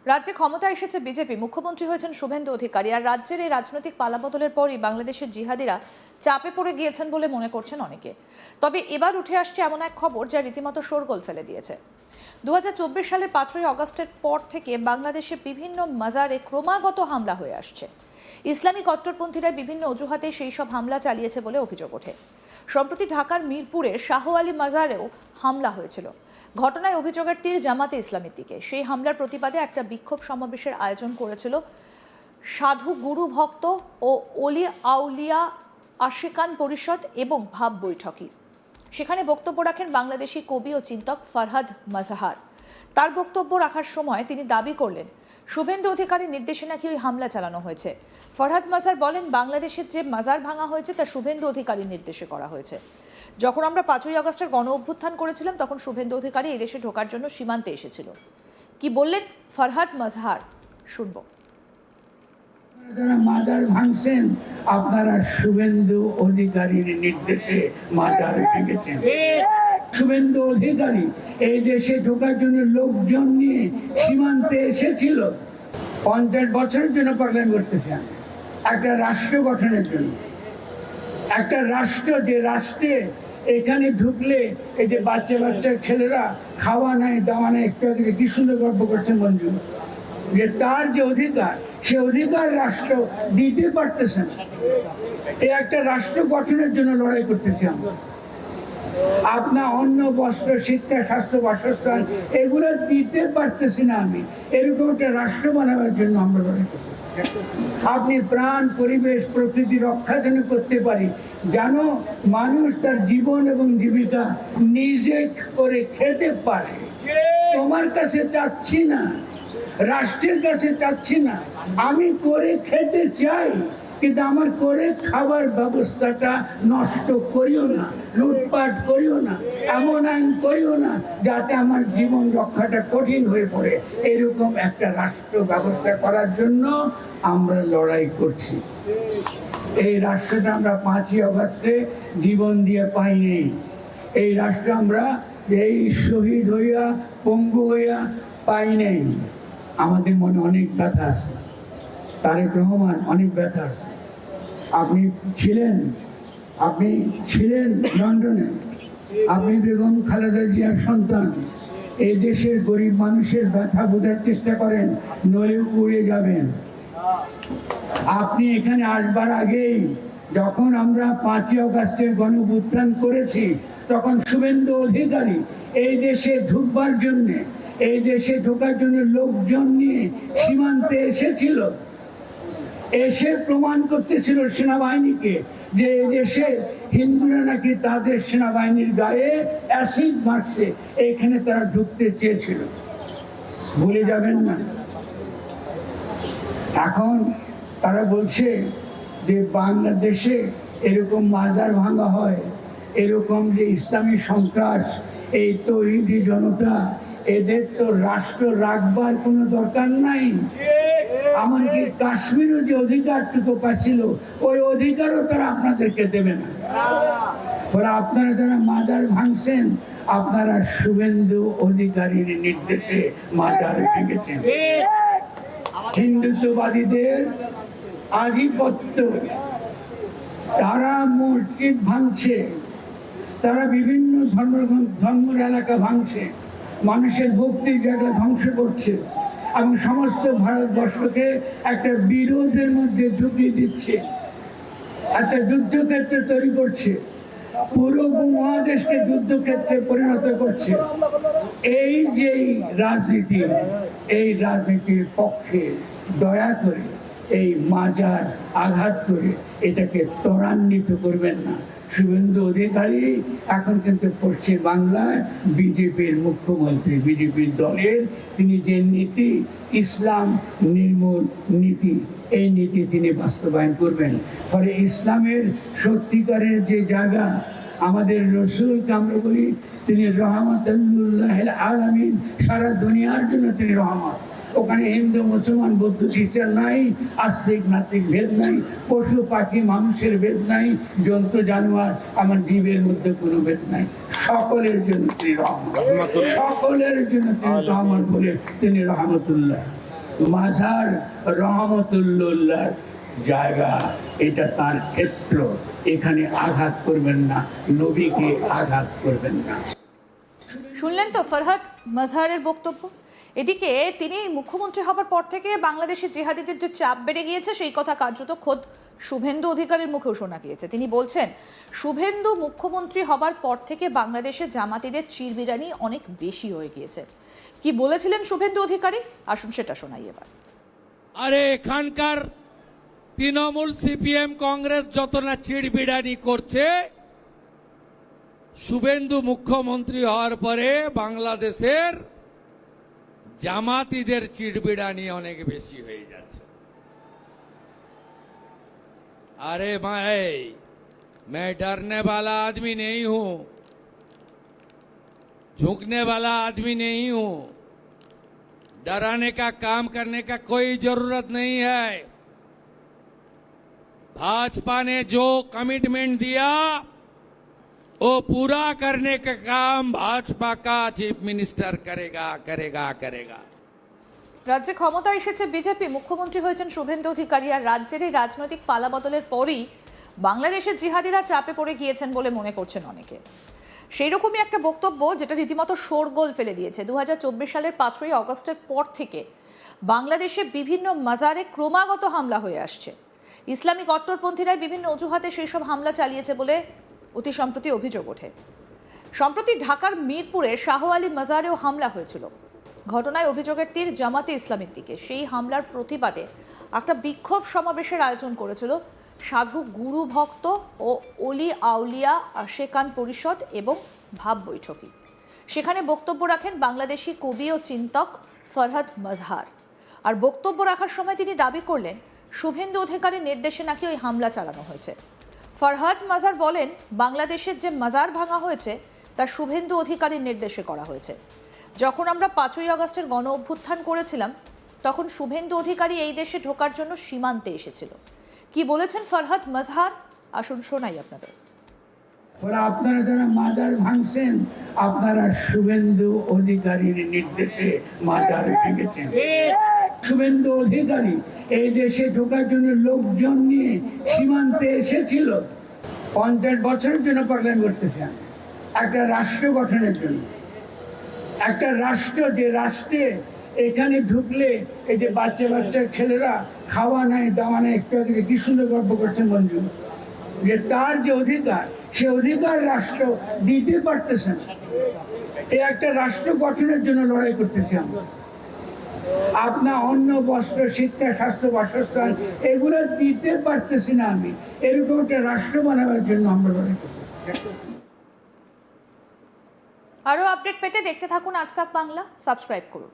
রাজ্যে ক্ষমতায় এসেছে বিজেপি, মুখ্যমন্ত্রী হয়েছেন শুভেন্দু অধিকারী। আর রাজ্যের এই রাজনৈতিক পালাবদলের পরই বাংলাদেশের জিহাদিরা চাপে পড়ে গিয়েছেন বলে মনে করছেন অনেকে। তবে এবার উঠে আসছে এমন এক খবর যা রীতিমতো শোরগোল ফেলে দিয়েছে। 2024 সালের 5ই আগস্টের পর থেকে বাংলাদেশে বিভিন্ন মাজারে ক্রমাগত হামলা হয়ে আসছে। ইসলামী কট্টরপন্থীরা বিভিন্ন অজুহাতে সেই সব হামলা চালিয়েছে বলে অভিযোগ ওঠে। সম্প্রতি ঢাকার মিরপুরে শাহ আলী মাজারেও হামলা হয়েছিল। ঘটনায় অভিযোগের তীর জামাতে ইসলামের দিকে। সেই হামলার প্রতিবাদে একটা বিক্ষোভ সমাবেশের আয়োজন করেছিল সাধু গুরু ভক্ত ও অলি আউলিয়া আশিকান পরিষদ এবং ভাব বৈঠকি। সেখানে বক্তব্য রাখেন বাংলাদেশি কবি ও চিন্তক ফরহাদ মাজহার। তার বক্তব্য রাখার সময় তিনি দাবি করলেন শুভেন্দু অধিকারীর নির্দেশে নাকি ওই হামলা চালানো হয়েছে। ফরহাদ মাজার বলেন, বাংলাদেশের যে মাজার ভাঙা হয়েছে তা শুভেন্দু অধিকারীর নির্দেশে করা হয়েছে। যখন আমরা 5ই আগস্টের গণ অভ্যুত্থান করেছিলাম তখন শুভেন্দু অধিকারী এই দেশে ঢোকার জন্য সীমান্তে এসেছিল। কি বললেন ফরহাদ মাজহার, শুনবো। যারা মাজার ভাঙছেন আপনারা শুভেন্দু অধিকারীর নির্দেশে মাজার ভেঙেছেন। শুভেন্দু অধিকারী এই দেশে ঢোকার জন্য লোকজন নিয়ে সীমান্তে এসেছিল। 50 বছরের জন্য পাগলামি করতেছেন একটা রাষ্ট্র গঠনের জন্য। একটা রাষ্ট্র, যে রাষ্ট্রে এখানে ঢুকলে এই যে বাচ্চা বাচ্চা ছেলেরা খাওয়া নাই দাওয়া নাই, একটু আগে কি সুন্দর গল্প করছেন মঞ্জু, যে তার যে অধিকার সে অধিকার রাষ্ট্র দিতে পারতেছে না। এই একটা রাষ্ট্র গঠনের জন্য লড়াই করতেছি আমরা। আপনার অন্ন, বস্ত্র, শিক্ষা, স্বাস্থ্য, বাসস্থান এগুলো দিতে পারতেছি না আমি। এরকম একটা রাষ্ট্র বানাবার জন্য আমরা লড়াই করতেছি। আপনি প্রাণ, পরিবেশ, প্রকৃতি রক্ষা যেন করতে পারি, জানো মানুষ তার জীবন এবং জীবিকা নিজে করে খেতে পারে। তোমার কাছে চাচ্ছি না, রাষ্ট্রের কাছে চাচ্ছি না, আমি করে খেতে চাই, কিন্তু আমার করে খাবার ব্যবস্থাটা নষ্ট করিও না, লুটপাট করিও না, এমন আইন করিও না যাতে আমার জীবন রক্ষাটা কঠিন হয়ে পড়ে। এরকম একটা রাষ্ট্র ব্যবস্থা করার জন্য আমরা লড়াই করছি। এই রাষ্ট্রটা আমরা 5ই আগস্টে জীবন দিয়ে পাইনি। এই রাষ্ট্র আমরা এই শহীদ হইয়া, পঙ্গু হইয়া পাই নাই। আমাদের মনে অনেক ব্যথা আছে। তারেক রহমান অনেক ব্যথা আছে। আপনি ছিলেন লন্ডনে, আপনি বেগম খালেদা জিয়ার সন্তান। এই দেশের গরিব মানুষের ব্যথা বোঝার চেষ্টা করেন, নইলে উড়ে যাবেন। আপনি এখানে আসবার আগেই যখন আমরা 5ই আগস্টের গণ অভ্যুত্থান করেছি তখন শুভেন্দু অধিকারী এই দেশে ঢুকবার জন্যে, এই দেশে ঢোকার জন্য লোকজন নিয়ে সীমান্তে এসেছিল। এসে প্রমাণ করতেছিল সেনাবাহিনীকে যে এই দেশে হিন্দুরা নাকি তাদের সেনাবাহিনীর গায়ে অ্যাসিড মারছে, এখানে তারা ঢুকতে চেয়েছিল। ভুলে যাবেন না। এখন তারা বলছে যে বাংলাদেশে এরকম মাজার ভাঙা হয়, এরকম যে ইসলামী সন্ত্রাস, এই তৌহিদি জনতা, এদের তো রাষ্ট্র রাখবার কোনো দরকার নাই। এমনকি কাশ্মীরও যে অধিকারটুকু পাচ্ছিল ওই অধিকারও তারা আপনাদেরকে দেবে না। আপনারা যারা মাজার ভাঙছেন আপনারা শুভেন্দু অধিকারীর নির্দেশে মাজার ভেঙেছেন। হিন্দুত্ববাদীদের আধিপত্য, তারা মসজিদ ভাঙছে, তারা বিভিন্ন ধর্মের এলাকা ভাঙছে, মানুষের ভক্তির জায়গা ধ্বংস করছে এবং সমস্ত ভারতবর্ষকে একটা বিরোধের মধ্যে ঢুকিয়ে দিচ্ছে, একটা যুদ্ধক্ষেত্র তৈরি করছে, পুরো উপমহাদেশকে যুদ্ধক্ষেত্রে পরিণত করছে। এই যে রাজনীতি, এই রাজনীতির পক্ষে দয়া করে এই মাজার আঘাত করে এটাকে ত্বরান্বিত করবেন না। শুভেন্দু অধিকারী এখন কিন্তু পশ্চিম বাংলায় বিজেপির মুখ্যমন্ত্রী, বিজেপির দলের। তিনি যে নীতি, ইসলাম নির্মূল নীতি, এই নীতি তিনি বাস্তবায়ন করবেন। ফলে ইসলামের সত্যিকারের যে জায়গা, আমাদের রসুলকে আমরা বলি তিনি রহমাতুল্লাহ আলামিন, সারা দুনিয়ার জন্য তিনি রহমত। ওখানে হিন্দু, মুসলমান, বৌদ্ধ, খ্রিস্টান নাই, আস্তিক নাস্তিক ভেদ নাই, পশু পাখি মানুষের ভেদ নাই, জন্তু জানোয়ার আমার জীবের মধ্যে কোনো ভেদ নাই। সকলের জন্য তিনি রহমত, সকলের জন্য তিনি রহমত বলে তিনি রহমতুল্লাহ। মাজার রহমতুল্লাহর জায়গা, এটা তার ক্ষেত্র, এখানে আঘাত করবেন না, নবীকে আঘাত করবেন না। শুনলেন তো ফরহাদ মাজহারের বক্তব্য। এদিকে তিনি মুখ্যমন্ত্রী হবার পর থেকে বাংলাদেশে জিহাদিদের যে চাপ বেড়ে গিয়েছে সেই কথা কার্যত খোদ শুভেন্দু অধিকারীর মুখেও শোনা গিয়েছে। তিনি বলছেন শুভেন্দু মুখ্যমন্ত্রী হবার পর থেকে বাংলাদেশে জামাতিদের চিরবিরানি অনেক বেশি হয়ে গিয়েছে। কি বলেছিলেন শুভেন্দু অধিকারী, আসুন সেটা শোনাই এবার। আরে এখানকার তৃণমূল, সিপিএম, কংগ্রেস যত না চিড়বিড়ানি করছে, শুভেন্দু মুখ্যমন্ত্রী হওয়ার পরে বাংলাদেশের জামাতিদের চিড়বিড়ানি অনেক বেশি হয়ে যাচ্ছে। अरे मैं डरने वाला आदमी नहीं हूं, झुकने वाला आदमी नहीं हूं, डराने का काम करने का कोई जरूरत नहीं है। भाजपा ने जो कमिटमेंट दिया वो पूरा करने का काम भाजपा का चीफ मिनिस्टर करेगा करेगा करेगा। রাজ্যে ক্ষমতা এসেছে বিজেপি, মুখ্যমন্ত্রী হয়েছেন শুভেন্দু অধিকারী, আর রাজ্যের এই রাজনৈতিক পালাবদলের পরই বাংলাদেশের জিহাদিরা চাপে পড়ে গিয়েছেন বলে মনে করছেন অনেকে। সেই রকমই একটা বক্তব্য যেটা রীতিমতো শোরগোল ফেলে দিয়েছে। 2024 সালের 5ই আগস্টের পর থেকে বাংলাদেশে বিভিন্ন মাজারে ক্রমাগত হামলা হয়ে আসছে। ইসলামী কট্টরপন্থীরাই বিভিন্ন অজুহাতে সেই সব হামলা চালিয়েছে বলে অতি সম্প্রতি অভিযোগ ওঠে। সম্প্রতি ঢাকার মিরপুরে শাহ আলী মাজারেও হামলা হয়েছিল। ঘটনায় অভিযোগের তীর জামাতে ইসলামের দিকে। সেই হামলার প্রতিবাদে একটা বিক্ষোভ সমাবেশের আয়োজন করেছিল সাধু গুরু ভক্ত ও অলি আউলিয়া আশেকান পরিষদ এবং ভাব বৈঠকি। সেখানে বক্তব্য রাখেন বাংলাদেশি কবি ও চিন্তক ফরহাদ মাজহার। আর বক্তব্য রাখার সময় তিনি দাবি করলেন শুভেন্দু অধিকারীর নির্দেশে নাকি ওই হামলা চালানো হয়েছে। ফরহাদ মাজহার বলেন বাংলাদেশের যে মাজার ভাঙা হয়েছে তা শুভেন্দু অধিকারীর নির্দেশে করা হয়েছে। যখন আমরা 5ই আগস্টের গণ অভ্যুত্থান করেছিলাম তখন শুভেন্দু অধিকারী এই দেশে ঢোকার জন্য সীমান্তে এসেছিল। কি বলেছেন ফরহাদ মাজহার, আসুন শোনাই আপনাদের। ওরা আপনারা যারা মাজার ভাঙছেন, আপনারা শুভেন্দু অধিকারীর নির্দেশে মাজার ভেঙেছেন। শুভেন্দু অধিকারী এই দেশে ঢোকার জন্য লোকজন নিয়ে সীমান্তে এসেছিল। 50 বছরের জন্য পাগলামি করতেছেন একটা রাষ্ট্র গঠনের জন্য। একটা রাষ্ট্র, যে রাষ্ট্রে এখানে ঢুকলে এই যে বাচ্চা বাচ্চা ছেলেরা খাওয়া নাই দাওয়া নাই, একটু আগে কি সুন্দর গল্প করছেন মঞ্জু, যে তার যে অধিকার সে অধিকার রাষ্ট্র দিতে পারতেছে না। এই একটা রাষ্ট্র গঠনের জন্য লড়াই করতেছি আমরা। আপনার অন্ন, বস্ত্র, শিক্ষা, স্বাস্থ্য, বাসস্থান এগুলো দিতে পারতেছি না আমি। এরকম একটা রাষ্ট্র বানাবার জন্য আমরা লড়াই করতেছি। আরও আপডেট পেতে দেখতে থাকুন আজ তাক বাংলা, সাবস্ক্রাইব করুন।